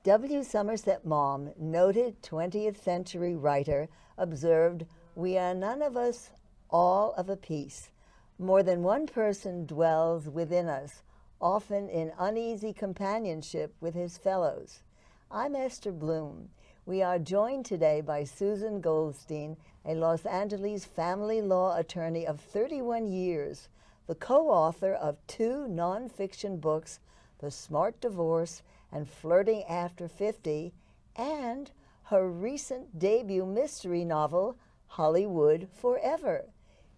W. Somerset Maugham, noted 20th century writer, observed, "We are none of us all of a piece. More than one person dwells within us, often in uneasy companionship with his fellows." I'm Esther Bloom. We are joined today by Susan Goldstein, a Los Angeles family law attorney of 31 years, the co-author of 2 nonfiction books, The Smart Divorce and Flirting After 50, and her recent debut mystery novel, Hollywood Forever.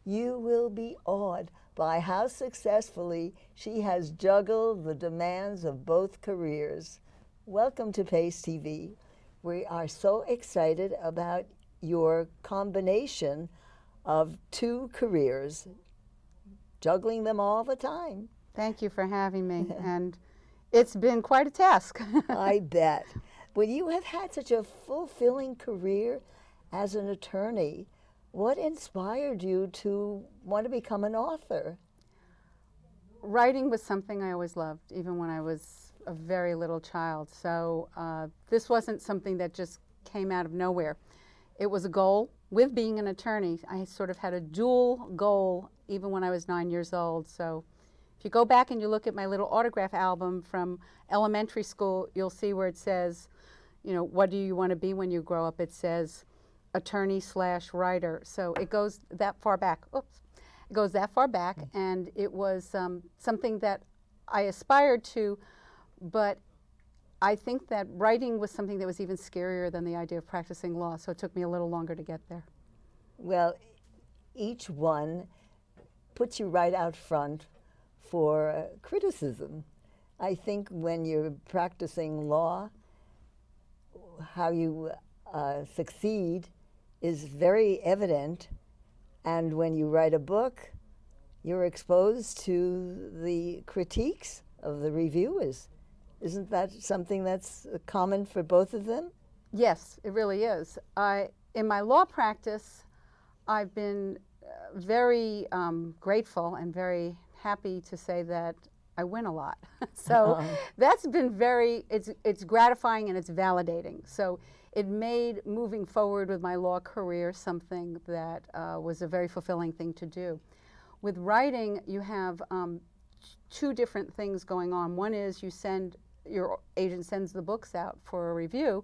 You will be awed by how successfully she has juggled the demands of both careers. Welcome to Pace TV. We are so excited about your combination of 2 careers, juggling them all the time. Thank you for having me, and it's been quite a task. I bet. Well, you have had such a fulfilling career as an attorney. What inspired you to want to become an author? Writing was something I always loved, even when I was a very little child. So this wasn't something that just came out of nowhere. It was a goal. With being an attorney, I sort of had a dual goal even when I was 9 years old. So if you go back and you look at my little autograph album from elementary school, you'll see where it says, you know, what do you want to be when you grow up? It says attorney/writer. So it goes that far back. Oops. It goes that far back, and it was something that I aspired to, but I think that writing was something that was even scarier than the idea of practicing law, so it took me a little longer to get there. Well, each one puts you right out front for criticism. I think when you're practicing law, how you succeed is very evident, and when you write a book, you're exposed to the critiques of the reviewers. Isn't that something that's common for both of them? Yes, it really is. In my law practice, I've been very grateful and very happy to say that I win a lot. So that's been it's gratifying and it's validating. So it made moving forward with my law career something that was a very fulfilling thing to do. With writing, you have 2 different things going on. One is your agent sends the books out for a review,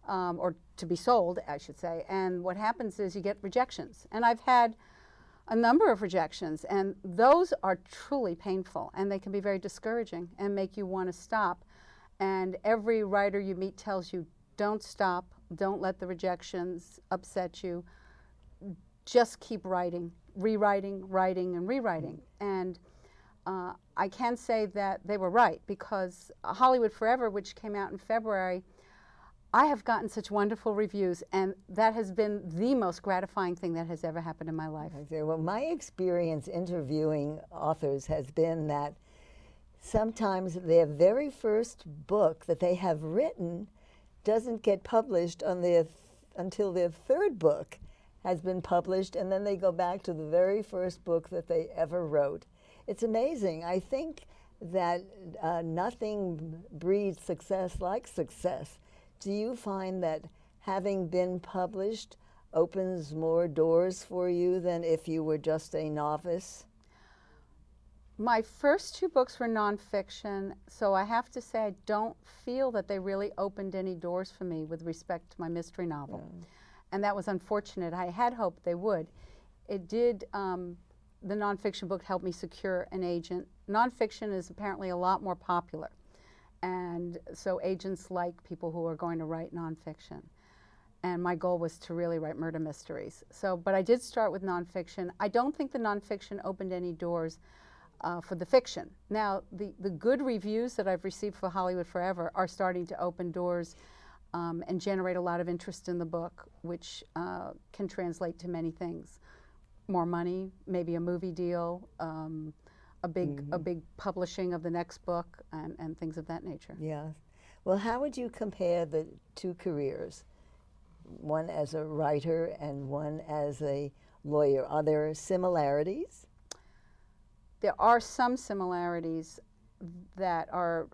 or to be sold, I should say, and what happens is you get rejections. And I've had a number of rejections, and those are truly painful, and they can be very discouraging and make you want to stop. And every writer you meet tells you, don't stop, don't let the rejections upset you, just keep writing, rewriting, writing, and rewriting. And I can say that they were right, because Hollywood Forever, which came out in February, I have gotten such wonderful reviews, and that has been the most gratifying thing that has ever happened in my life. Well, my experience interviewing authors has been that sometimes their very first book that they have written doesn't get published until their 3rd book has been published, and then they go back to the very first book that they ever wrote. It's amazing. I think that nothing breeds success like success. Do you find that having been published opens more doors for you than if you were just a novice? My first 2 books were nonfiction, so I have to say I don't feel that they really opened any doors for me with respect to my mystery novel. Yeah. And that was unfortunate. I had hoped they would. It did, the nonfiction book helped me secure an agent. Nonfiction is apparently a lot more popular. And so agents like people who are going to write nonfiction. And my goal was to really write murder mysteries. But I did start with nonfiction. I don't think the nonfiction opened any doors for the fiction. Now, the good reviews that I've received for Hollywood Forever are starting to open doors and generate a lot of interest in the book, which can translate to many things. More money, maybe a movie deal, a big publishing of the next book, and things of that nature. Yeah. Well, how would you compare the 2 careers, one as a writer and one as a lawyer? Are there similarities? There are some similarities that are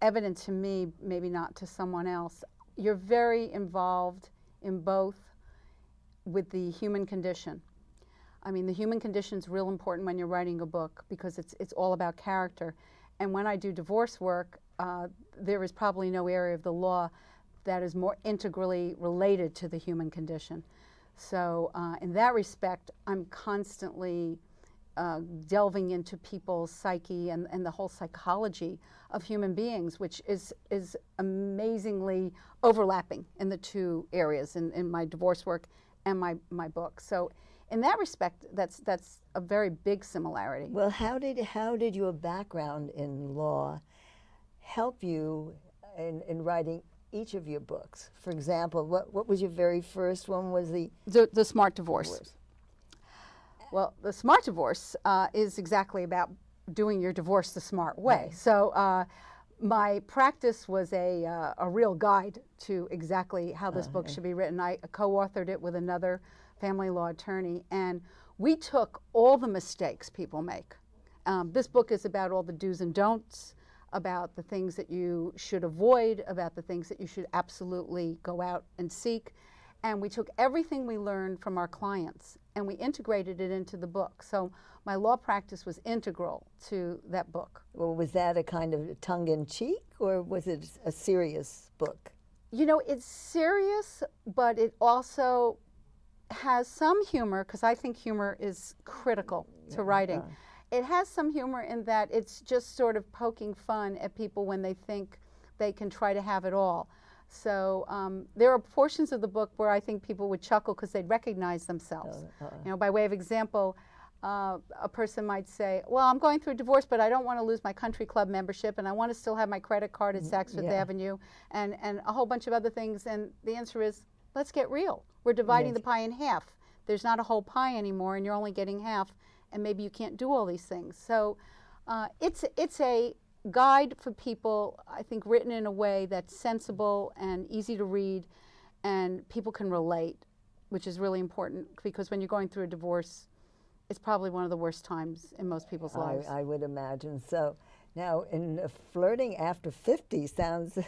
evident to me, maybe not to someone else. You're very involved in both with the human condition. I mean, the human condition is real important when you're writing a book because it's all about character. And when I do divorce work, there is probably no area of the law that is more integrally related to the human condition. So in that respect, I'm constantly delving into people's psyche and the whole psychology of human beings, which is amazingly overlapping in the two areas, in my divorce work and my book. So in that respect, that's a very big similarity. Well, how did your background in law help you in writing each of your books? For example, what was your very first one? Was the Smart Divorce. Well, the Smart Divorce is exactly about doing your divorce the smart way. Right. So my practice was a real guide to exactly how this book should be written. I co-authored it with another family law attorney, and we took all the mistakes people make. This book is about all the do's and don'ts, about the things that you should avoid, about the things that you should absolutely go out and seek. And we took everything we learned from our clients and we integrated it into the book. So my law practice was integral to that book. Well, was that a kind of tongue-in-cheek, or was it a serious book? You know, it's serious, but it also has some humor, because I think humor is critical to writing. It has some humor in that it's just sort of poking fun at people when they think they can try to have it all. So there are portions of the book where I think people would chuckle because they'd recognize themselves. You know, by way of example, a person might say, well, I'm going through a divorce, but I don't want to lose my country club membership, and I want to still have my credit card at Saks Fifth Avenue, and a whole bunch of other things. And the answer is, let's get real. We're dividing the pie in half. There's not a whole pie anymore, and you're only getting half, and maybe you can't do all these things. So it's a guide for people, I think, written in a way that's sensible and easy to read, and people can relate, which is really important, because when you're going through a divorce, it's probably one of the worst times in most people's lives. I would imagine so. Now, flirting after 50 sounds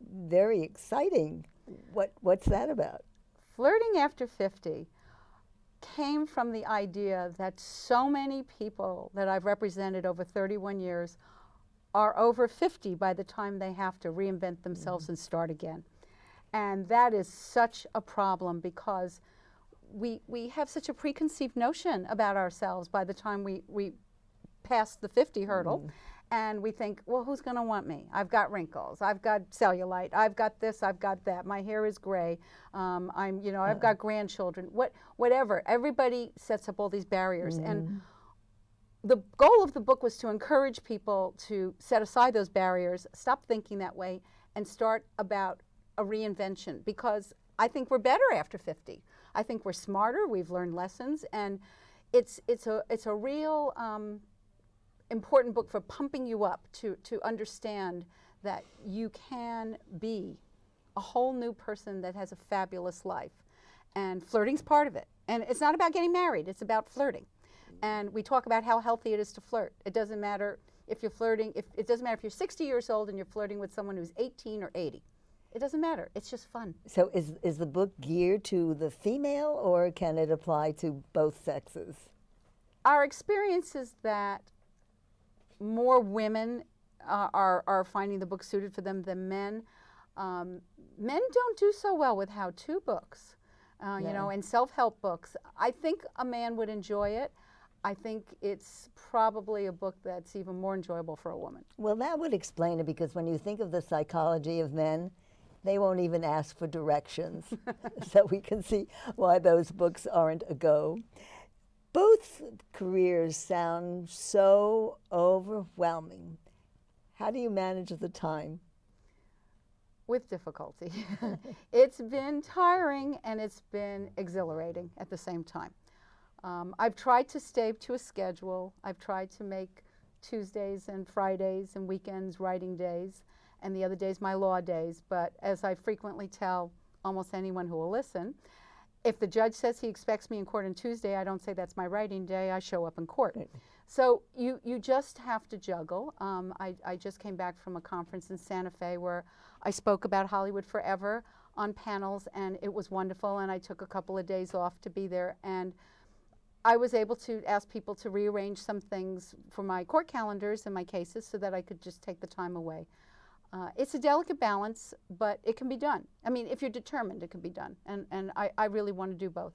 very exciting. What's that about? Flirting after 50 came from the idea that so many people that I've represented over 31 years are over 50 by the time they have to reinvent themselves and start again. And that is such a problem, because we have such a preconceived notion about ourselves by the time we pass the 50 hurdle. And we think, well, who's going to want me? I've got wrinkles, I've got cellulite, I've got this, I've got that, my hair is gray, I've got grandchildren, whatever. Everybody sets up all these barriers. And the goal of the book was to encourage people to set aside those barriers, stop thinking that way, and start about a reinvention, because I think we're better after 50. I think we're smarter, we've learned lessons, and it's a real important book for pumping you up to understand that you can be a whole new person that has a fabulous life. And flirting's part of it. And it's not about getting married, it's about flirting. And we talk about how healthy it is to flirt. It doesn't matter if you're flirting, it doesn't matter if you're 60 years old and you're flirting with someone who's 18 or 80. It doesn't matter, it's just fun. So is the book geared to the female, or can it apply to both sexes? Our experience is that more women are finding the book suited for them than men. Men don't do so well with how-to books, and self-help books. I think a man would enjoy it. I think it's probably a book that's even more enjoyable for a woman. Well, that would explain it, because when you think of the psychology of men, they won't even ask for directions. So we can see why those books aren't a go. Both careers sound so overwhelming. How do you manage the time? With difficulty. It's been tiring and it's been exhilarating at the same time. I've tried to stay to a schedule. I've tried to make Tuesdays and Fridays and weekends writing days, and the other days my law days. But as I frequently tell almost anyone who will listen, if the judge says he expects me in court on Tuesday, I don't say that's my writing day, I show up in court. So you just have to juggle. I just came back from a conference in Santa Fe where I spoke about Hollywood Forever on panels, and it was wonderful, and I took a couple of days off to be there, and I was able to ask people to rearrange some things for my court calendars and my cases so that I could just take the time away. It's a delicate balance, but it can be done. I mean, if you're determined, it can be done, and I really want to do both.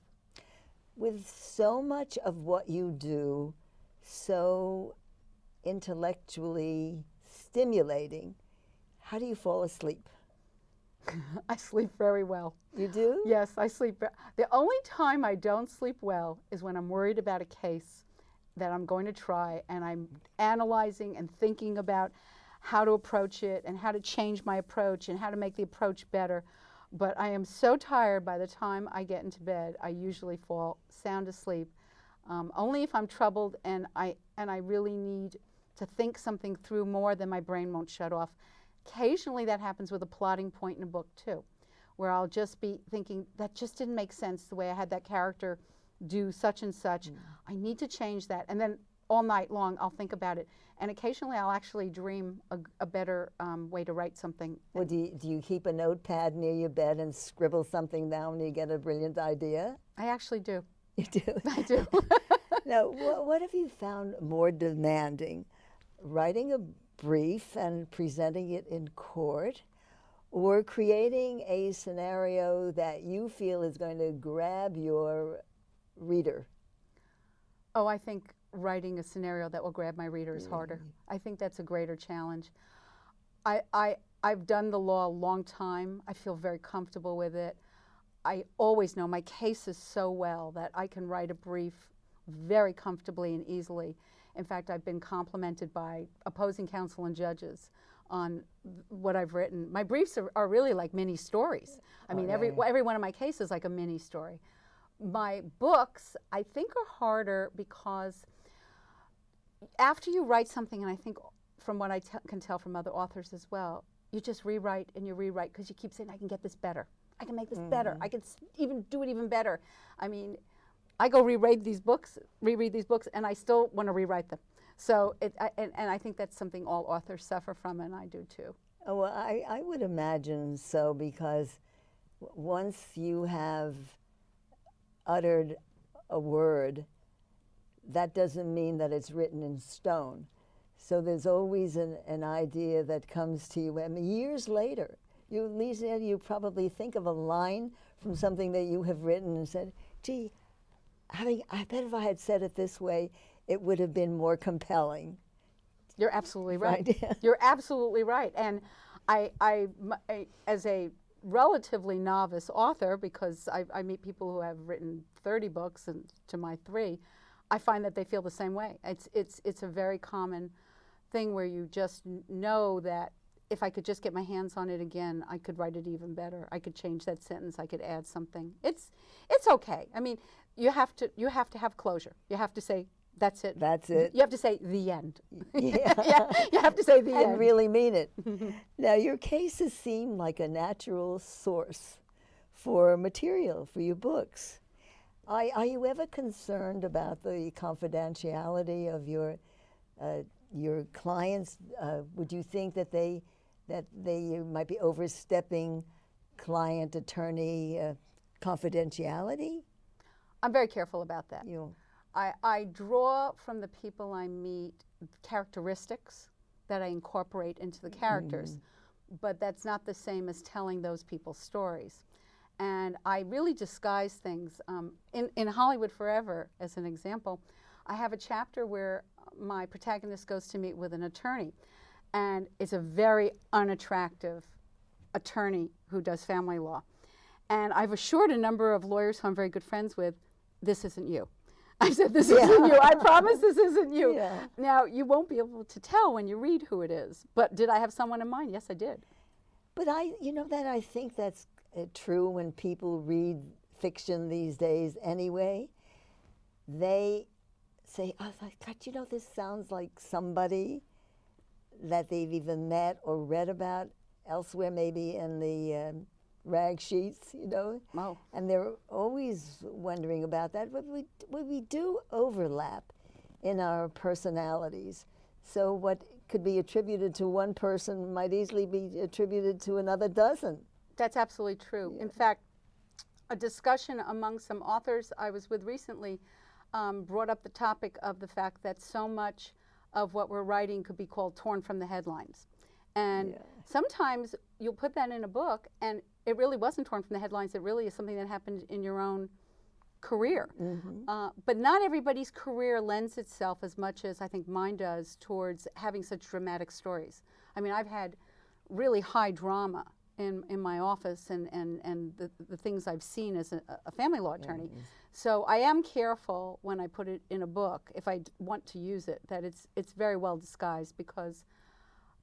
With so much of what you do so intellectually stimulating, how do you fall asleep? I sleep very well. You do? Yes, I sleep. The only time I don't sleep well is when I'm worried about a case that I'm going to try, and I'm analyzing and thinking about how to approach it and how to change my approach and how to make the approach better. But I am so tired by the time I get into bed, I usually fall sound asleep. Only if I'm troubled and I really need to think something through more, then my brain won't shut off. Occasionally that happens with a plotting point in a book too, where I'll just be thinking, that just didn't make sense the way I had that character do such and such. I need to change that. And then all night long I'll think about it. And occasionally I'll actually dream a better way to write something. Well, do you keep a notepad near your bed and scribble something down when you get a brilliant idea? I actually do. You do? I do. Now, what have you found more demanding? Writing a brief and presenting it in court, or creating a scenario that you feel is going to grab your reader? Oh, I think writing a scenario that will grab my reader is harder. I think that's a greater challenge. I've done the law a long time. I feel very comfortable with it. I always know my cases so well that I can write a brief very comfortably and easily. In fact, I've been complimented by opposing counsel and judges on what I've written. My briefs are really like mini stories. I mean, every one of my cases is like a mini story. My books, I think, are harder because after you write something, and I think from what I can tell from other authors as well, you just rewrite and you rewrite because you keep saying, I can get this better. I can make this better. I can even do it even better. I mean, I go reread these books, and I still want to rewrite them. So, and I think that's something all authors suffer from, and I do too. Oh, well, I would imagine so, because once you have uttered a word, that doesn't mean that it's written in stone. So there's always an idea that comes to you, and years later, you probably think of a line from something that you have written and said, gee, I bet if I had said it this way, it would have been more compelling. You're absolutely right. Right. You're absolutely right. And I, as a relatively novice author, because I meet people who have written 30 books and to my 3, I find that they feel the same way. It's a very common thing where you just know that if I could just get my hands on it again, I could write it even better. I could change that sentence. I could add something. It's okay. I mean, you have to have closure. You have to say, that's it. That's it. You have to say the end. Yeah. Yeah, you have to say the end. And really mean it. Now, your cases seem like a natural source for material for your books. Are you ever concerned about the confidentiality of your clients? Would you think that they might be overstepping client-attorney confidentiality? I'm very careful about that. You. I draw from the people I meet characteristics that I incorporate into the characters, but that's not the same as telling those people's stories. And I really disguise things. In Hollywood Forever, as an example, I have a chapter where my protagonist goes to meet with an attorney, and it's a very unattractive attorney who does family law. And I've assured a number of lawyers who I'm very good friends with, this isn't you. I said, this isn't you. I promise this isn't you. Yeah. Now, you won't be able to tell when you read who it is. But did I have someone in mind? Yes, I did. But I think that's true when people read fiction these days anyway. They say, oh, God, this sounds like somebody that they've either met or read about elsewhere, maybe in the rag sheets, Oh. And they're always wondering about that. But we do overlap in our personalities. So what could be attributed to one person might easily be attributed to another dozen. That's absolutely true. Yeah. In fact, a discussion among some authors I was with recently brought up the topic of the fact that so much of what we're writing could be called torn from the headlines. And Yeah. sometimes you'll put that in a book and it really wasn't torn from the headlines. It really is something that happened in your own career. But not everybody's career lends itself as much as I think mine does towards having such dramatic stories. I mean, I've had really high drama in my office and the things I've seen as a family law attorney. So I am careful when I put it in a book, if I want to use it, that it's very well disguised because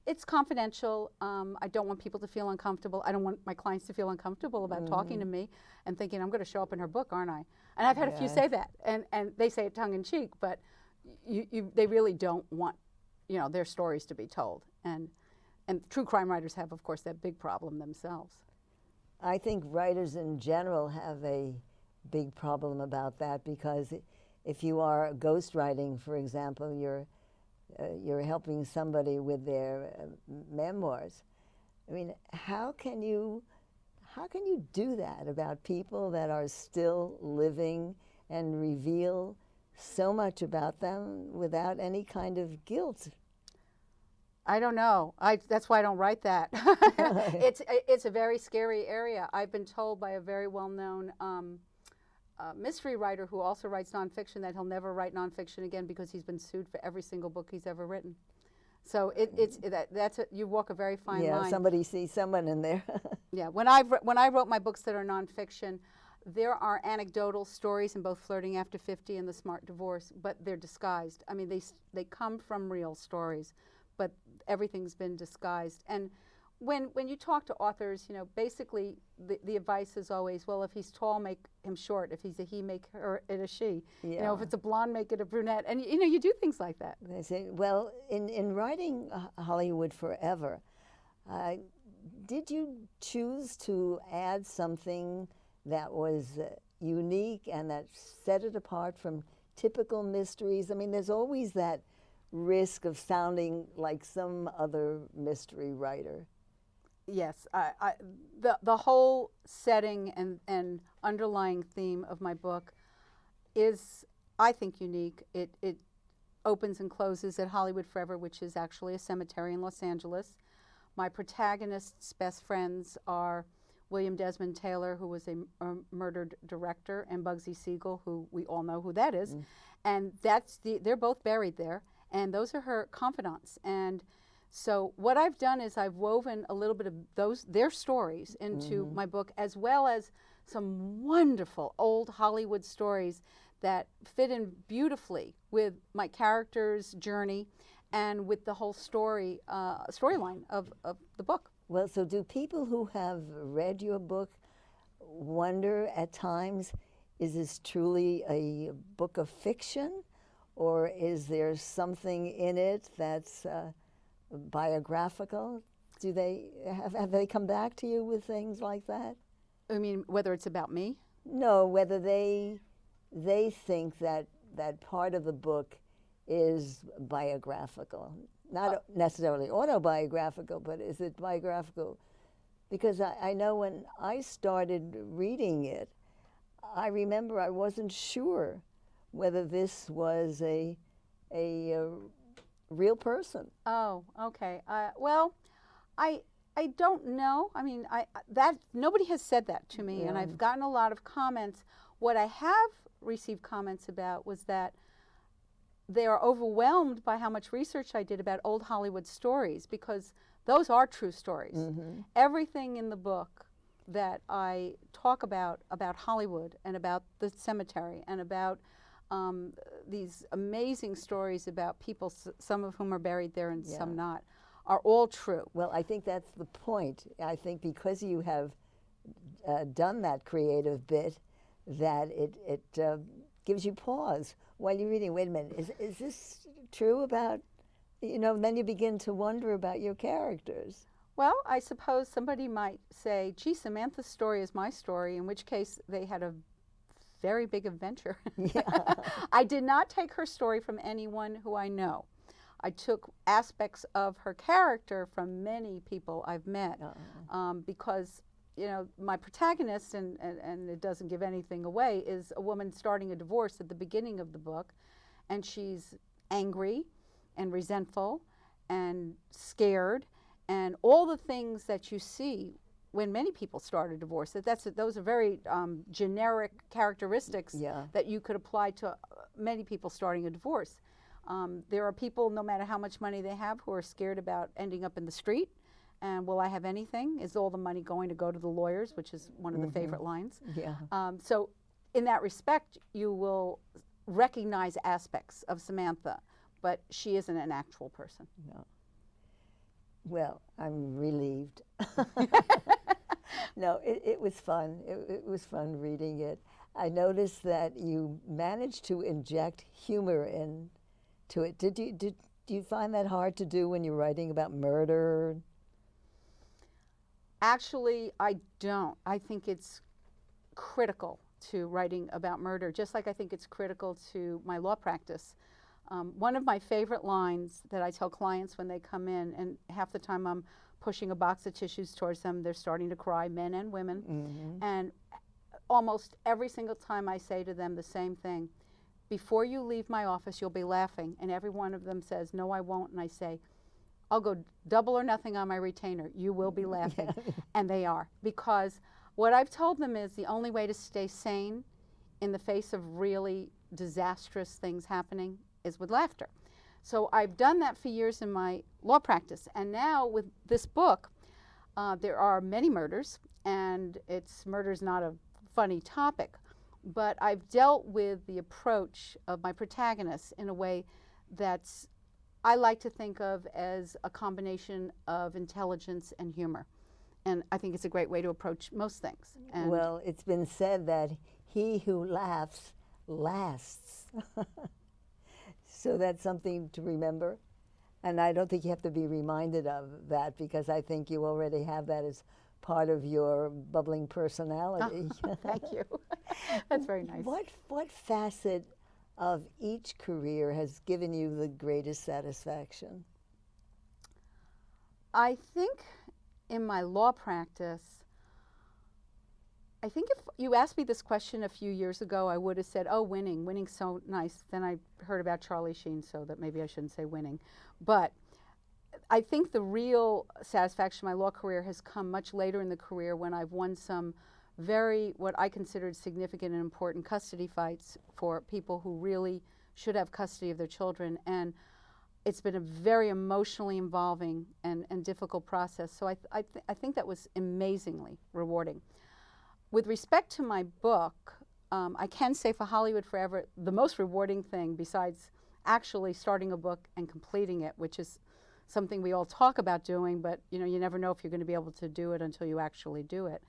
it's confidential. I don't want people to feel uncomfortable. I don't want my clients to feel uncomfortable about talking to me and thinking, I'm going to show up in her book, aren't I? And I've had a few say that, and they say it tongue in cheek, but they really don't want, their stories to be told. And true crime writers have, of course, that big problem themselves. I think writers in general have a big problem about that because if you are ghostwriting, for example, you're helping somebody with their memoirs. I mean, how can you do that about people that are still living and reveal so much about them without any kind of guilt? I don't know. That's why I don't write that. It's a very scary area. I've been told by a very well-known mystery writer who also writes nonfiction that he'll never write nonfiction again because he's been sued for every single book he's ever written. So you walk a very fine line. Yeah, somebody sees someone in there. Yeah, when I wrote my books that are nonfiction, there are anecdotal stories in both Flirting After 50 and The Smart Divorce, but they're disguised. I mean, they come from real stories, but everything's been disguised. And when you talk to authors, basically the advice is always, well, if he's tall, make him short. If he's a he, make it a she. Yeah. If it's a blonde, make it a brunette. And you do things like that. They say, well, in writing Hollywood Forever, did you choose to add something that was unique and that set it apart from typical mysteries? I mean, there's always that risk of sounding like some other mystery writer. Yes, the whole setting and underlying theme of my book is, I think, unique. It opens and closes at Hollywood Forever, which is actually a cemetery in Los Angeles. My protagonist's best friends are William Desmond Taylor, who was a murdered director, and Bugsy Siegel, who we all know who that is. And they're both buried there, and those are her confidants. And so what I've done is I've woven a little bit of their stories into my book, as well as some wonderful old Hollywood stories that fit in beautifully with my character's journey and with the whole storyline of the book. Well, so do people who have read your book wonder at times, is this truly a book of fiction, or is there something in it that's biographical? Do they have they come back to you with things like that? I mean, whether it's about me? No, whether they think that part of the book is biographical, not necessarily autobiographical, but is it biographical? Because I know when I started reading it, I remember I wasn't sure whether this was a real person. Oh, okay. Well, I don't know. I mean, nobody has said that to me, and I've gotten a lot of comments. What I have received comments about was that they are overwhelmed by how much research I did about old Hollywood stories, because those are true stories. Everything in the book that I talk about Hollywood and about the cemetery and about these amazing stories about people, some of whom are buried there and some not, are all true. Well, I think that's the point. I think because you have done that creative bit, that it gives you pause while you're reading. Wait a minute, is this true about, then you begin to wonder about your characters. Well, I suppose somebody might say, gee, Samantha's story is my story, in which case they had a very big adventure. Yeah. I did not take her story from anyone who I know. I took aspects of her character from many people I've met, because my protagonist, and it doesn't give anything away, is a woman starting a divorce at the beginning of the book, and she's angry and resentful and scared and all the things that you see when many people start a divorce. Those are very generic characteristics that you could apply to many people starting a divorce. There are people, no matter how much money they have, who are scared about ending up in the street. And will I have anything? Is all the money going to go to the lawyers, which is one of the favorite lines. Yeah. So in that respect, you will recognize aspects of Samantha, but she isn't an actual person. No. Well, I'm relieved. No, it was fun. It was fun reading it. I noticed that you managed to inject humor into it. Do you find that hard to do when you're writing about murder? Actually, I don't. I think it's critical to writing about murder, just like I think it's critical to my law practice. One of my favorite lines that I tell clients when they come in, and half the time I'm pushing a box of tissues towards them, they're starting to cry, men and women, and almost every single time I say to them the same thing: before you leave my office, you'll be laughing. And every one of them says, no, I won't. And I say, I'll go double or nothing on my retainer. You will be laughing. And they are. Because what I've told them is the only way to stay sane in the face of really disastrous things happening is with laughter. So I've done that for years in my law practice. And now with this book, there are many murders, and murder's not a funny topic. But I've dealt with the approach of my protagonist in a way that's I like to think of as a combination of intelligence and humor. And I think it's a great way to approach most things. And well, it's been said that he who laughs lasts. So that's something to remember. And I don't think you have to be reminded of that, because I think you already have that as part of your bubbling personality. Oh, thank you. That's very nice. What facet of each career has given you the greatest satisfaction? I think in my law practice, I think if you asked me this question a few years ago, I would have said, oh, winning. Winning's so nice. Then I heard about Charlie Sheen, so that maybe I shouldn't say winning. But I think the real satisfaction of my law career has come much later in the career, when I've won some what I considered significant and important custody fights for people who really should have custody of their children. And it's been a very emotionally involving and difficult process. So I think that was amazingly rewarding. With respect to my book, I can say for Hollywood Forever, the most rewarding thing, besides actually starting a book and completing it, which is something we all talk about doing, but you never know if you're going to be able to do it until you actually do it.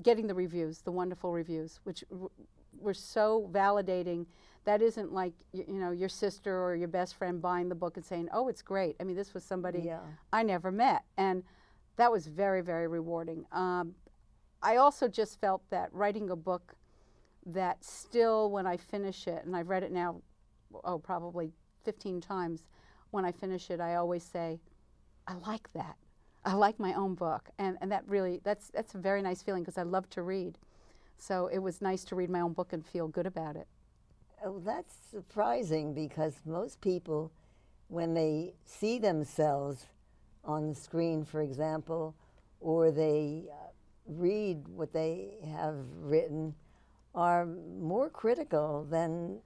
Getting the reviews, the wonderful reviews, which were so validating. That isn't like your sister or your best friend buying the book and saying, oh, it's great. I mean, this was somebody I never met, and that was very, very rewarding. I also just felt that writing a book that still, when I finish it, and I've read it now, probably 15 times, when I finish it, I always say, I like that. I like my own book, and that really, that's a very nice feeling, because I love to read. So it was nice to read my own book and feel good about it. Oh, that's surprising, because most people, when they see themselves on the screen, for example, or they read what they have written, are more critical than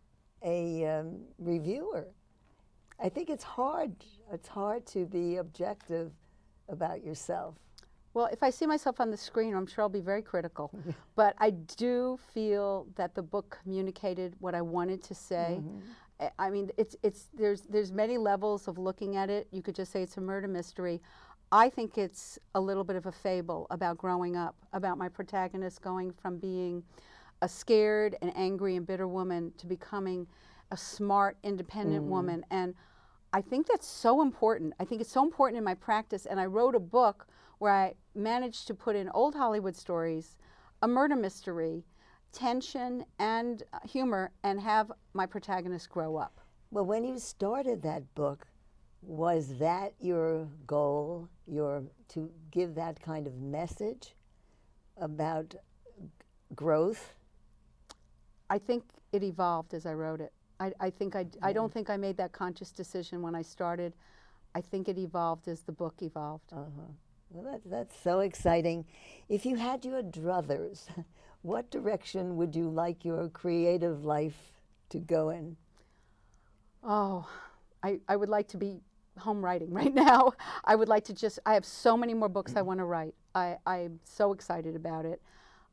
a reviewer. I think it's hard. It's hard to be objective about yourself. Well, if I see myself on the screen, I'm sure I'll be very critical. But I do feel that the book communicated what I wanted to say. I mean, there's many levels of looking at it. You could just say it's a murder mystery. I think it's a little bit of a fable about growing up, about my protagonist going from being a scared and angry and bitter woman to becoming a smart, independent woman. And I think that's so important. I think it's so important in my practice. And I wrote a book where I managed to put in old Hollywood stories, a murder mystery, tension and humor and have my protagonist grow up. Well, when you started that book, was that your goal, to give that kind of message about growth? I think it evolved as I wrote it. I don't think I made that conscious decision when I started. I think it evolved as the book evolved. Well, that's so exciting. If you had your druthers, what direction would you like your creative life to go in? Oh, I would like to be home writing right now. I would like to I have so many more books I want to write. I'm so excited about it.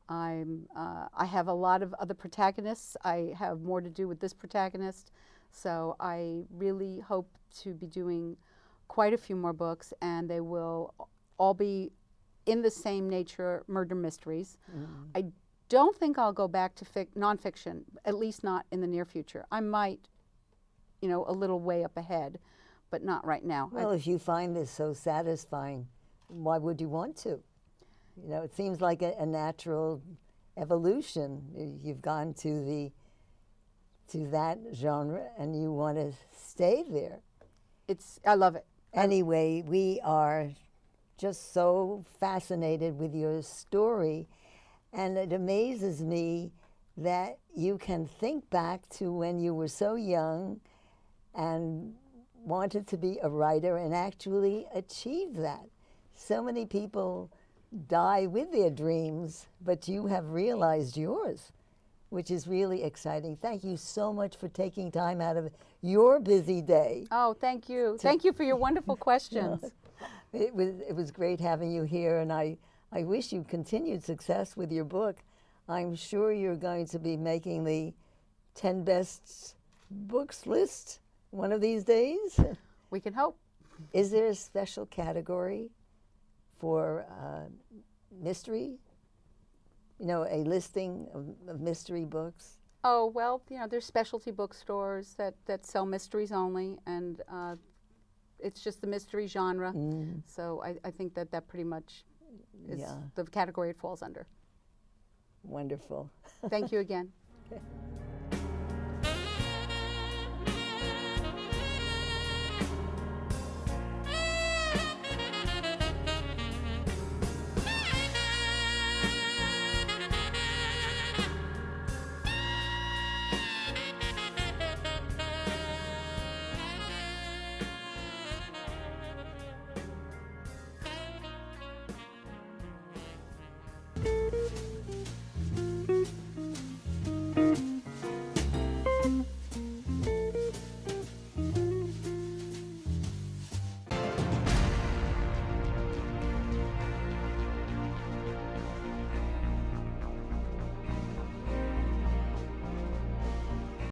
I have a lot of other protagonists. I have more to do with this protagonist. So I really hope to be doing quite a few more books, and they will all be in the same nature, murder mysteries. I don't think I'll go back to nonfiction, at least not in the near future. I might, a little way up ahead, but not right now. Well, if you find this so satisfying, why would you want to? It seems like a natural evolution. You've gone to that genre, and you want to stay there. I love it. Anyway, we are just so fascinated with your story, and it amazes me that you can think back to when you were so young and wanted to be a writer and actually achieve that. So many people die with their dreams, but you have realized yours, which is really exciting. Thank you so much for taking time out of your busy day. Oh, thank you. Thank you for your wonderful questions. It was great having you here, and I wish you continued success with your book. I'm sure you're going to be making the 10 best books list one of these days. We can hope. Is there a special category for mystery? A listing of mystery books? Oh, well, there's specialty bookstores that sell mysteries only, and it's just the mystery genre. So I think that pretty much is the category it falls under. Wonderful. Thank you again. Okay.